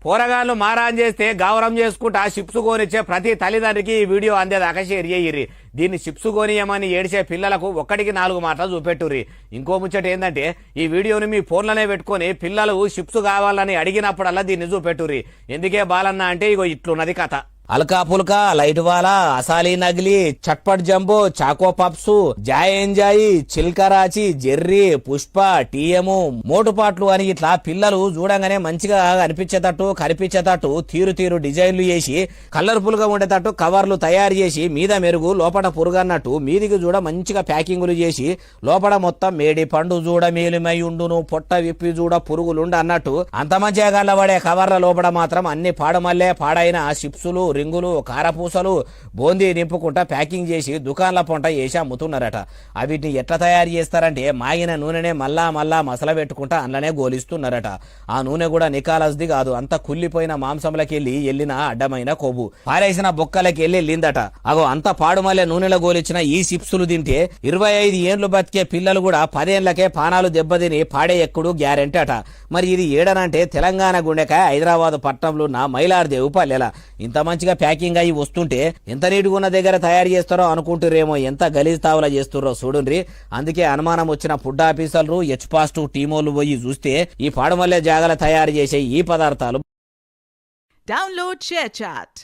పోరగాళ్ళు మారాన్ చేస్తే గౌరవం చేసుకుంటా చిప్స్ కొనిచ్చే ప్రతి తల్లిదండ్రికి ఈ వీడియో అందేదాకా షేర్ చేయర్రి. దీన్ని చిప్స్ కొనియమని ఏడిచే పిల్లలకు ఒక్కడికి 4 మాటలు చూపెట్టుర్రి. ఇంకో ముచ్చట ఏంటంటే ఈ వీడియోని మీ ఫోన్లోనే పెట్టుకొని పిల్లలు చిప్స్ కావాలని అడిగినప్పుడల్లా దీన్ని చూపెట్టుర్రి. ఎందుకే బాలన్న అంటే ఇగో ఇట్లున్నది కథ. అల్కా పుల్కా, లైట్ వాలా, అసాలీ నగిలి, చట్పట్ jumbo, choco puffs, joy enjoy, చిల్కరాచి, జెర్రీ, పుష్ప, టీఎము, మోటుపాట్లు అని ఇట్లా పిల్లలు చూడంగానే మంచిగా అనిపించేటట్టు కనిపించేటట్టు తీరు తీరు డిజైన్లు చేసి కలర్ఫుల్ గా ఉండేటట్టు కవర్లు తయారు చేసి మీద మెరుగు లోపల పురుగు అన్నట్టు మీదికి చూడ మంచిగా ప్యాకింగులు చేసి లోపల మొత్తం మేడి పండు చూడ మేలిమై ఉండును, పొట్ట విప్పి చూడ పురుగులుండ అన్నట్టు అంత మంచిగా గల్లబడే కవర్ల లోపల మాత్రం అన్ని పాడమల్లే పాడైన చిప్సులు, రింగులు, కారపూసలు, బోందీ నింపుకుంటా ప్యాకింగ్ చేసి దుకాణాల పొంట వేసి అమ్ముతున్నారట. వీటిని ఎట్లా తయారు చేస్తారంటే మాగిన నూనెనే మళ్ళా మళ్ళా మసల పెట్టుకుంటా అందులోనే గోలిస్తున్నారట. ఆ నూనె కూడా నికాలస్ది కాదు, అంత కుళ్ళిపోయిన మాంసంలకెళ్ళి ఎల్లిన అడ్డమైన కొవ్వు పారేసిన బొక్కలకి వెళ్ళిందట. అగో అంత పాడుమల్లే నూనెలో గోలిచ్చిన ఈ చిప్సులు తింటే 25 ఏండ్లు బతికే పిల్లలు కూడా 10 ఏళ్లకే పానాలు దెబ్బతిని పాడే ఎక్కుడు గ్యారెంటీ అట. మరి ఇది ఏడనంటే తెలంగాణ గుండెకాయ హైదరాబాద్ పట్టణంలో ఉన్న మైలార్దేవు పల్లెల. ఇంత మంచిగా ప్యాకింగ్ అయ్యి వస్తుంటే ఎంత నీటుగా ఉన్న దగ్గర తయారు చేస్తారో అనుకుంటురేమో, ఎంత గలీజ్ తావులా చేస్తుర్రో చూడుండ్రి. అందుకే అనుమానం వచ్చిన ఫుడ్ ఆఫీసర్లు హెచ్ పాజిటివ్ టీమోలు పోయి చూస్తే ఈ పాడుమల్లె జాగల తయారు చేసే ఈ పదార్థాలు డౌన్లోడ్ షేర్ చాట్.